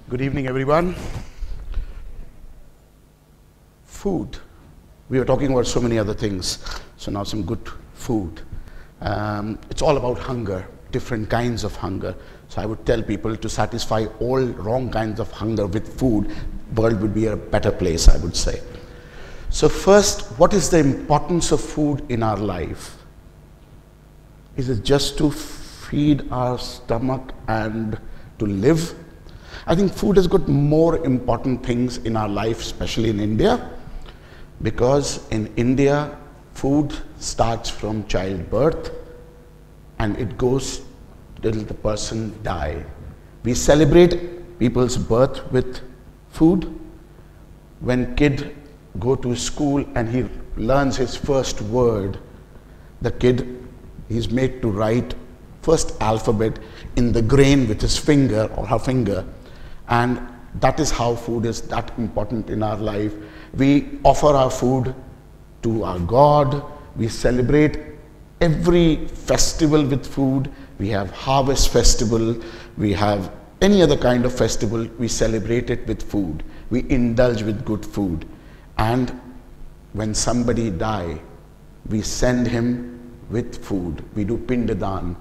Good evening, everyone. Food. We were talking about so many other things. So now some good food. It's all about hunger, different kinds of hunger. So I would tell people to satisfy all wrong kinds of hunger with food, the world would be a better place, I would say. So first, what is the importance of food in our life? Is it just to feed our stomach and to live? I think food has got more important things in our life, especially in India, because in India, food starts from childbirth and it goes till the person die. We celebrate people's birth with food. When kid go to school and he learns his first word, the kid is made to write first alphabet in the grain with his finger or her finger. And that is how food is that important in our life. We offer our food to our God. We celebrate every festival with food. We have harvest festival. We have any other kind of festival. We celebrate it with food. We indulge with good food. And when somebody die, we send him with food. We do pindadan,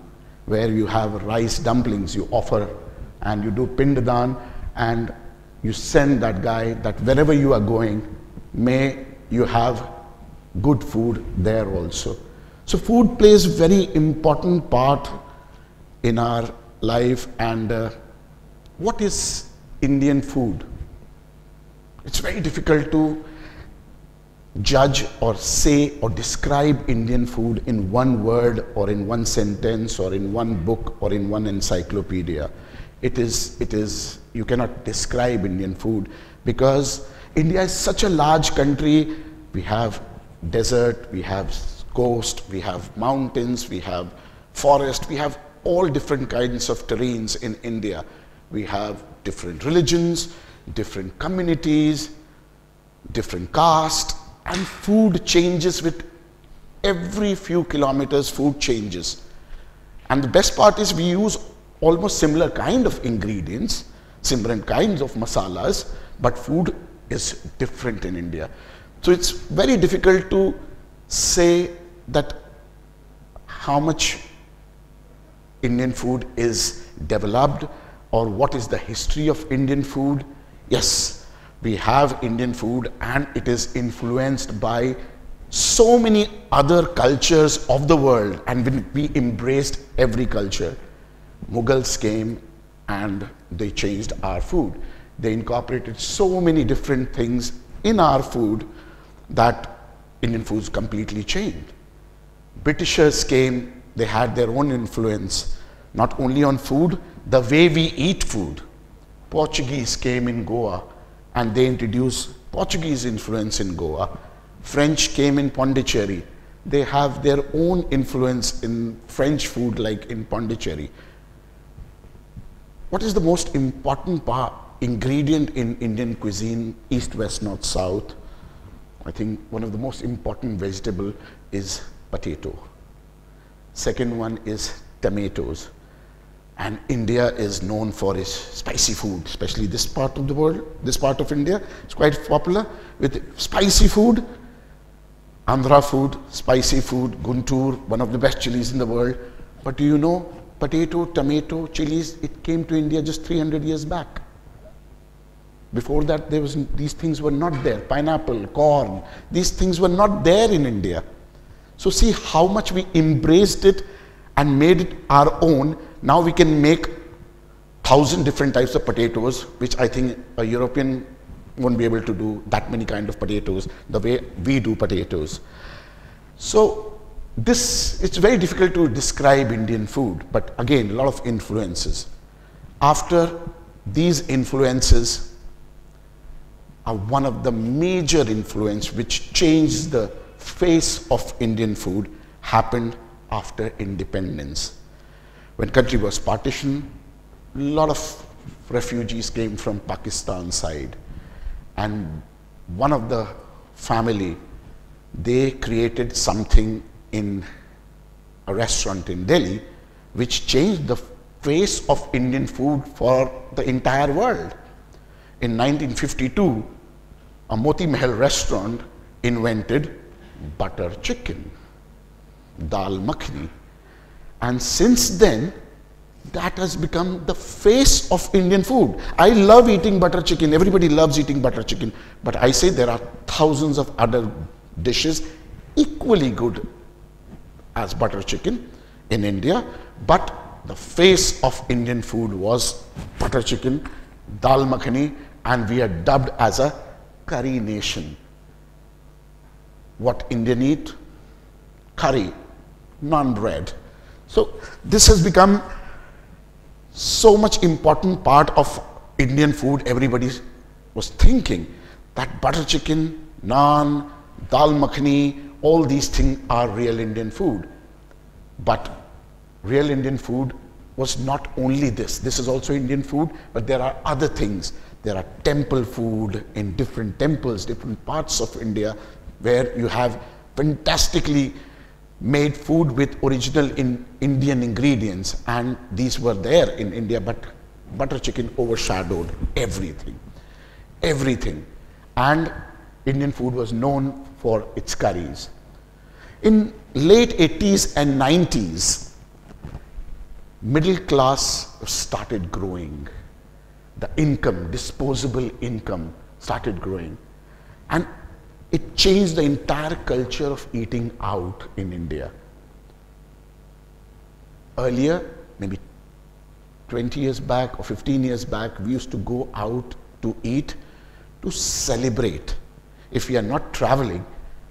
where you have rice dumplings you offer, and you do pindadan, and you send that guy that wherever you are going, may you have good food there also. So food plays a very important part in our life. And what is Indian food? It's very difficult to judge or say or describe Indian food in one word or in one sentence or in one book or in one encyclopedia. It is, you cannot describe Indian food because India is such a large country. We have desert, we have coast, we have mountains, we have forest, we have all different kinds of terrains in India. We have different religions, different communities, different caste, and food changes with every few kilometers, food changes. And the best part is we use almost similar kind of ingredients, similar kinds of masalas, but food is different in India. So it's very difficult to say that how much Indian food is developed or what is the history of Indian food. Yes, we have Indian food and it is influenced by so many other cultures of the world, and we embraced every culture. Mughals came and they changed our food. They incorporated so many different things in our food that Indian foods completely changed. Britishers came, they had their own influence, not only on food, the way we eat food. Portuguese came in Goa and they introduced Portuguese influence in Goa. French came in Pondicherry. They have their own influence in French food like in Pondicherry. What is the most important ingredient in Indian cuisine, east, west, north, south? I think one of the most important vegetable is potato. Second one is tomatoes. And India is known for its spicy food, especially this part of the world, this part of India. It's quite popular with spicy food. Andhra food, spicy food, Guntur, one of the best chilies in the world. But do you know, potato, tomato, chilies, it came to India just 300 years back. Before that, these things were not there. Pineapple, corn, these things were not there in India. So see how much we embraced it and made it our own. Now we can make 1,000 different types of potatoes, which I think a European won't be able to do that many kind of potatoes the way we do potatoes. So it's very difficult to describe Indian food, but again, a lot of influences. After these influences are one of the major influence which changed the face of Indian food happened after independence. When country was partitioned, a lot of refugees came from Pakistan side, and one of the family, they created something in a restaurant in Delhi which changed the face of Indian food for the entire world. In 1952, a Moti Mahal restaurant invented butter chicken, dal makhani. And since then, that has become the face of Indian food. I love eating butter chicken. Everybody loves eating butter chicken. But I say there are thousands of other dishes equally good as butter chicken in India. But the face of Indian food was butter chicken, dal makhani, and we are dubbed as a curry nation. What Indian eat? Curry, naan bread. So this has become so much important part of Indian food. Everybody was thinking that butter chicken, naan, dal makhani, all these things are real Indian food. But real Indian food was not only this. This is also Indian food, but there are other things. There are temple food in different temples, different parts of India, where you have fantastically made food with original Indian ingredients, and these were there in India, but butter chicken overshadowed everything. Everything. And Indian food was known for its curries. In late 80s and 90s, middle class started growing. The income, disposable income started growing. And it changed the entire culture of eating out in India. Earlier, maybe 20 years back or 15 years back, we used to go out to eat to celebrate. If we are not traveling,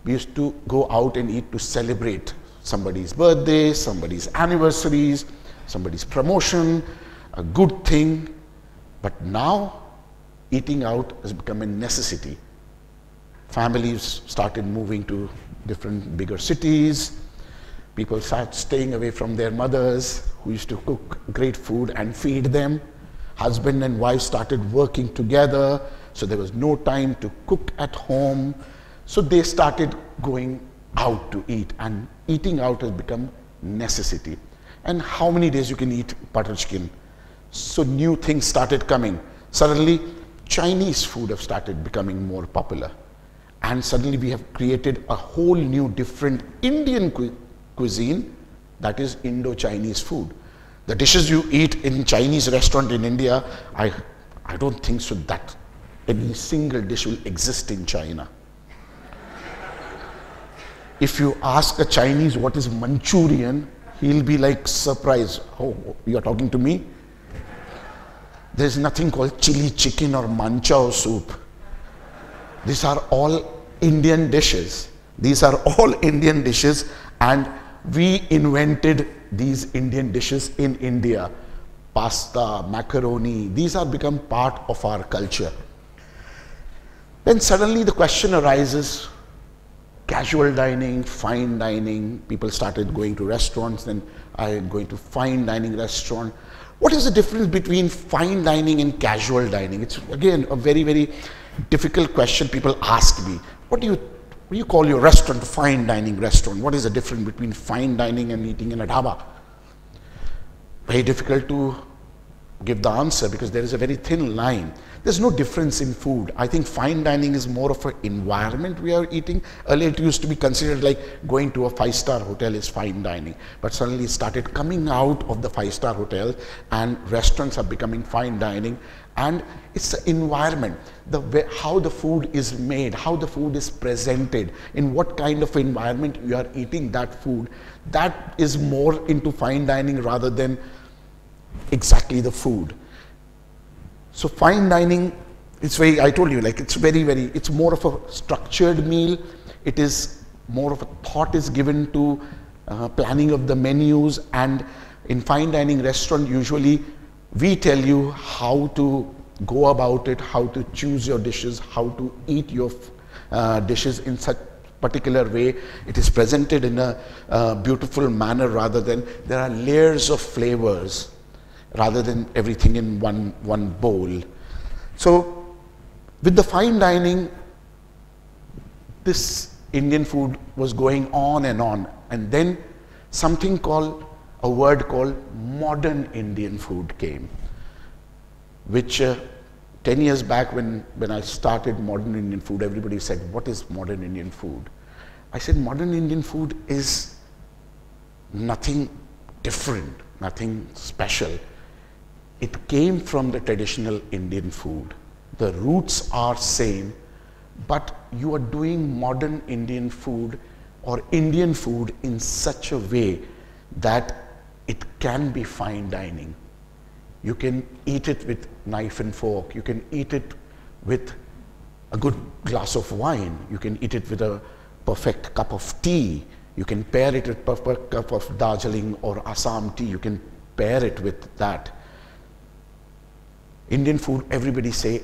we used to go out and eat to celebrate somebody's birthday, somebody's anniversaries, somebody's promotion, a good thing. But now, eating out has become a necessity. Families started moving to different bigger cities. People started staying away from their mothers who used to cook great food and feed them. Husband and wife started working together, so there was no time to cook at home. So they started going out to eat, and eating out has become necessity. And how many days you can eat butter chicken? So new things started coming. Suddenly, Chinese food have started becoming more popular. And suddenly we have created a whole new different Indian cuisine, that is Indo-Chinese food. The dishes you eat in Chinese restaurant in India, I don't think so that any single dish will exist in China. If you ask a Chinese what is Manchurian, he'll be like surprised. Oh, you're talking to me? There's nothing called chili chicken or manchao soup. These are all Indian dishes. These are all Indian dishes, and we invented these Indian dishes in India. Pasta, macaroni, these have become part of our culture. Then suddenly the question arises, casual dining, fine dining, people started going to restaurants, then I'm going to fine dining restaurant. What is the difference between fine dining and casual dining? It's again a very, very difficult question people ask me. What do you call your restaurant a fine dining restaurant? What is the difference between fine dining and eating in a dhaba? Very difficult to give the answer because there is a very thin line. There's no difference in food. I think fine dining is more of an environment we are eating. Earlier it used to be considered like going to a five-star hotel is fine dining. But suddenly it started coming out of the five-star hotel and restaurants are becoming fine dining. And it's the environment, the way, how the food is made, how the food is presented, in what kind of environment you are eating that food. That is more into fine dining rather than exactly the food. So fine dining, it's very, I told you, like it's very, it's more of a structured meal. It is more of a thought is given to planning of the menus, and in fine dining restaurant, usually we tell you how to go about it, how to choose your dishes, how to eat your dishes in such particular way. It is presented in a beautiful manner rather than, there are layers of flavors rather than everything in one bowl. So with the fine dining, this Indian food was going on, and then something called, a word called modern Indian food came, which 10 years back when I started modern Indian food, everybody said, what is modern Indian food? I said, modern Indian food is nothing different, nothing special. It came from the traditional Indian food. The roots are same, but you are doing modern Indian food or Indian food in such a way that it can be fine dining. You can eat it with knife and fork. You can eat it with a good glass of wine. You can eat it with a perfect cup of tea. You can pair it with a perfect cup of Darjeeling or Assam tea. You can pair it with that. Indian food, everybody say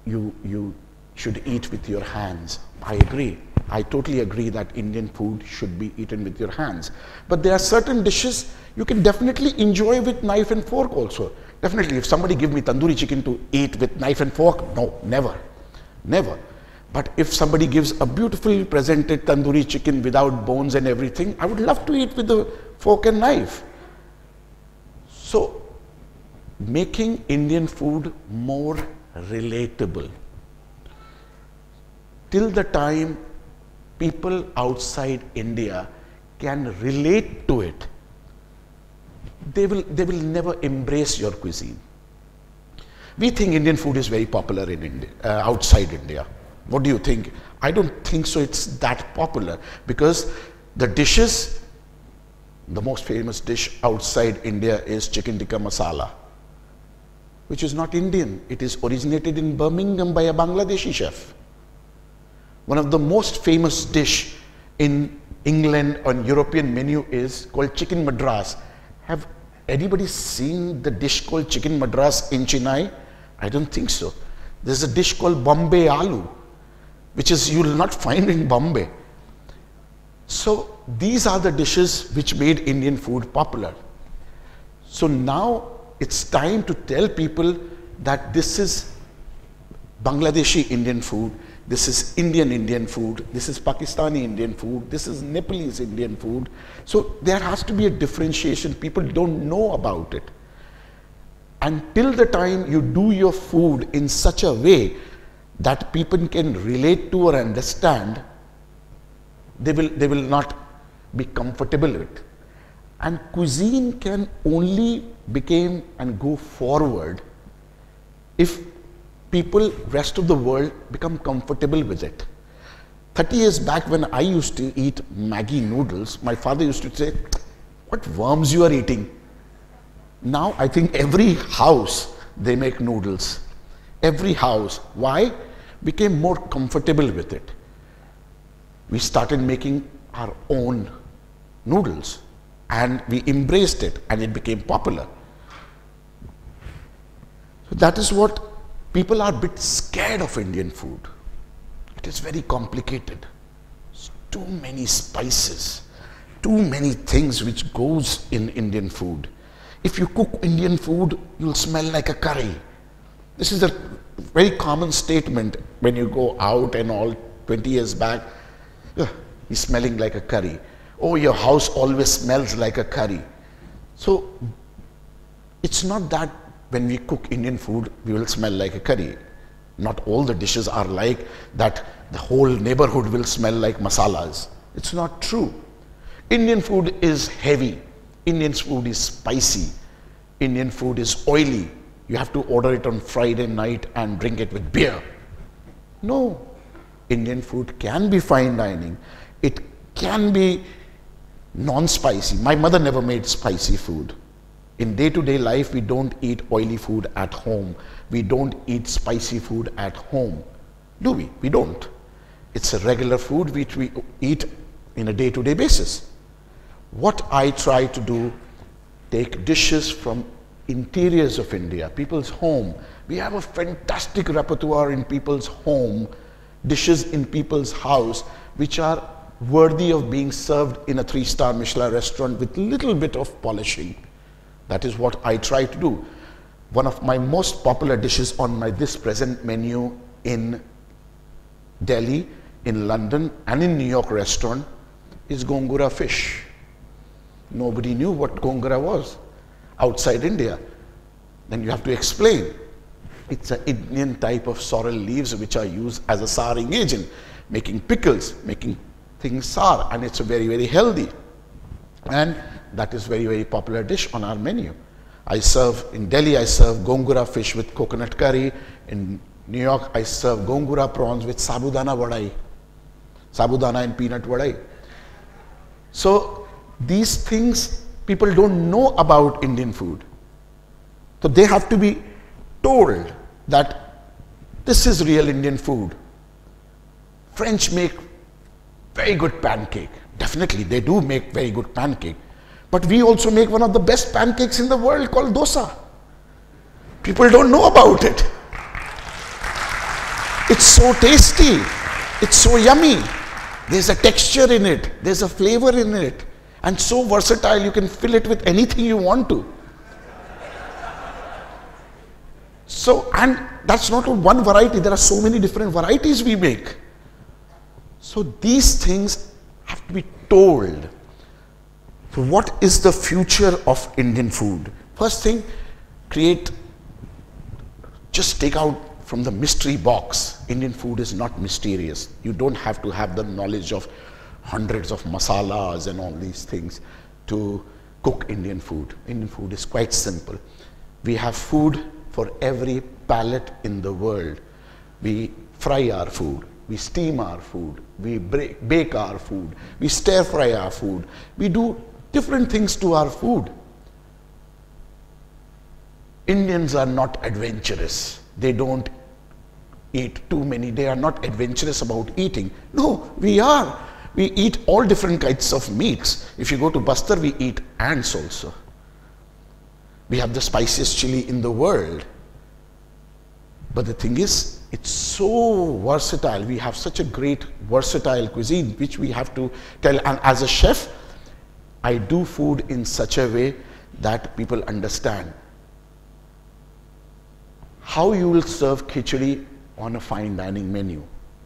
you should eat with your hands. I agree. I totally agree that Indian food should be eaten with your hands. But there are certain dishes you can definitely enjoy with knife and fork also. Definitely, if somebody give me tandoori chicken to eat with knife and fork, no, never, never. But if somebody gives a beautifully presented tandoori chicken without bones and everything, I would love to eat with the fork and knife. So, making Indian food more relatable. Till the time people outside India can relate to it, they will never embrace your cuisine. We think Indian food is very popular in India, outside India. What do you think? I don't think so. It's that popular because the dishes, the most famous dish outside India is chicken tikka masala, which is not Indian. It is originated in Birmingham by a Bangladeshi chef. One of the most famous dish in England on European menu is called chicken madras. Have anybody seen the dish called chicken madras in Chennai? I don't think so. There's a dish called Bombay aloo, which is you will not find in Bombay. So these are the dishes which made Indian food popular. So now it's time to tell people that this is Bangladeshi Indian food, this is Indian food, this is Pakistani Indian food, this is Nepalese Indian food. So there has to be a differentiation. People don't know about it. Until the time you do your food in such a way that people can relate to or understand, they will not be comfortable with. And cuisine can only become and go forward if people, rest of the world, become comfortable with it. 30 years back when I used to eat Maggi noodles, my father used to say, what worms you are eating? Now I think every house they make noodles. Every house. Why? Became more comfortable with it. We started making our own noodles and we embraced it and it became popular. So that is what people are a bit scared of Indian food. It is very complicated. It's too many spices, too many things which goes in Indian food. If you cook Indian food, you'll smell like a curry. This is a very common statement when you go out and all. 20 years back, he's smelling like a curry. Oh, your house always smells like a curry. So it's not that when we cook Indian food, we will smell like a curry. Not all the dishes are like that. The whole neighborhood will smell like masalas. It's not true. Indian food is heavy. Indian food is spicy. Indian food is oily. You have to order it on Friday night and drink it with beer. No. Indian food can be fine dining. It can be non-spicy. My mother never made spicy food. In day-to-day life, we don't eat oily food at home. We don't eat spicy food at home. Do we? We don't. It's a regular food which we eat in a day-to-day basis. What I try to do, take dishes from interiors of India, people's home. We have a fantastic repertoire in people's home, dishes in people's house, which are worthy of being served in a 3-star Michelin restaurant with little bit of polishing. That is what I try to do. One of my most popular dishes on my this present menu in Delhi, in London and in New York restaurant is gongura fish. Nobody knew what gongura was outside India. Then you have to explain. It's an Indian type of sorrel leaves which are used as a souring agent, making pickles, making things sour, and it's a very, very healthy. And that is very, very popular dish on our menu. In Delhi, I serve gongura fish with coconut curry. In New York, I serve gongura prawns with sabudana vadai, sabudana and peanut vadai. So these things people don't know about Indian food. So they have to be told that this is real Indian food. French make very good pancake. Definitely, they do make very good pancake. But we also make one of the best pancakes in the world called dosa. People don't know about it. It's so tasty. It's so yummy. There's a texture in it. There's a flavor in it. And so versatile, you can fill it with anything you want to. So, and that's not one variety. There are so many different varieties we make. So these things have to be told. So what is the future of Indian food? First thing, just take out from the mystery box. Indian food is not mysterious. You don't have to have the knowledge of hundreds of masalas and all these things to cook Indian food. Indian food is quite simple. We have food for every palate in the world. We fry our food. We steam our food. We bake our food. We stir fry our food. We do different things to our food. Indians are not adventurous. They don't eat too many. They are not adventurous about eating. No, we are. We eat all different kinds of meats. If you go to Bastar, we eat ants also. We have the spiciest chili in the world. But the thing is, it's so versatile. We have such a great versatile cuisine which we have to tell. And as a chef, I do food in such a way that people understand. How you will serve khichdi on a fine dining menu?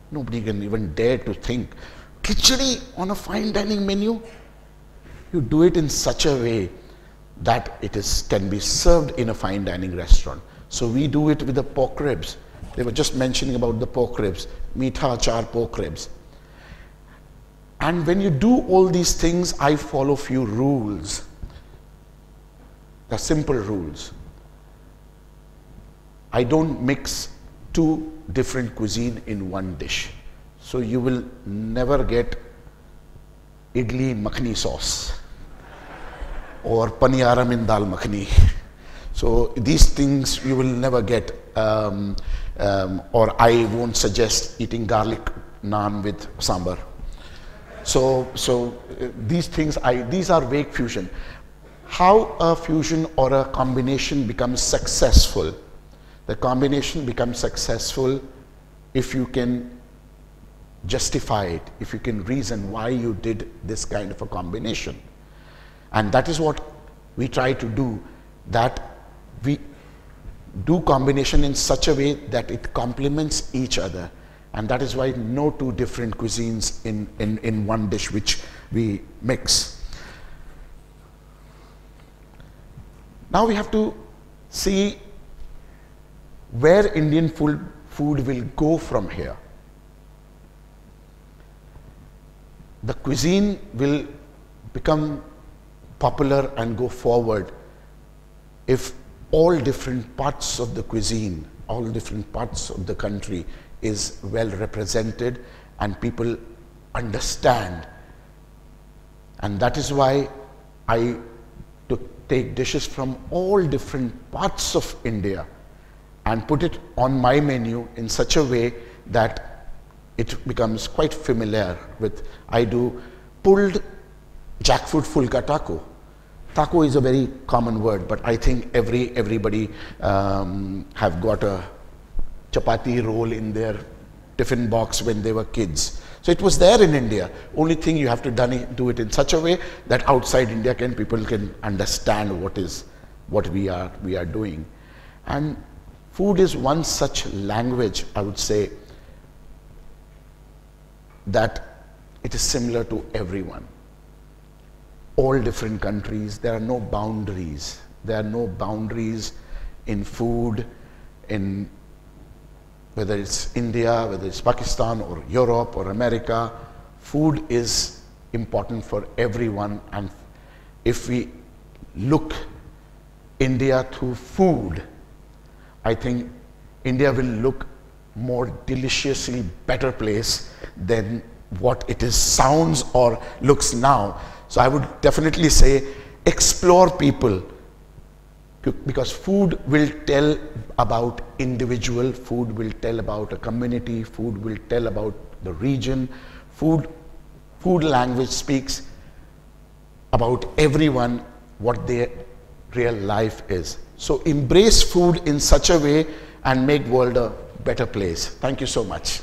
Nobody can even dare to think. Khichdi on a fine dining menu? You do it in such a way that it can be served in a fine dining restaurant. So we do it with the pork ribs. They were just mentioning about the pork ribs, meetha, achaar, pork ribs. And when you do all these things, I follow few rules. They're simple rules. I don't mix two different cuisine in one dish. So you will never get idli makhni sauce or paniyaram in dal makhni. So these things you will never get, or I won't suggest eating garlic naan with sambar. So these things, these are vague fusion. How a fusion or a combination becomes successful? The combination becomes successful if you can justify it, if you can reason why you did this kind of a combination. And that is what we try to do, that we do combination in such a way that it complements each other. And that is why no two different cuisines in one dish which we mix. Now we have to see where Indian food will go from here. The cuisine will become popular and go forward if all different parts of the cuisine, all different parts of the country is well represented and people understand. And that is why I take dishes from all different parts of India and put it on my menu in such a way that it becomes quite familiar with. I do pulled jackfruit fulka taco. Taco is a very common word, but I think everybody have got a chapati roll in their tiffin box when they were kids. So it was there in India. Only thing you have to do it in such a way that outside India people can understand what we are doing. And food is one such language, I would say, that it is similar to everyone. All different countries, there are no boundaries. There are no boundaries in food, in whether it's India, whether it's Pakistan or Europe or America, food is important for everyone. And if we look India through food, I think India will look more deliciously better place than what it is sounds or looks now. So I would definitely say explore people, because food will tell about individual, food will tell about a community, food will tell about the region. Food language speaks about everyone, what their real life is. So embrace food in such a way and make world a better place. Thank you so much.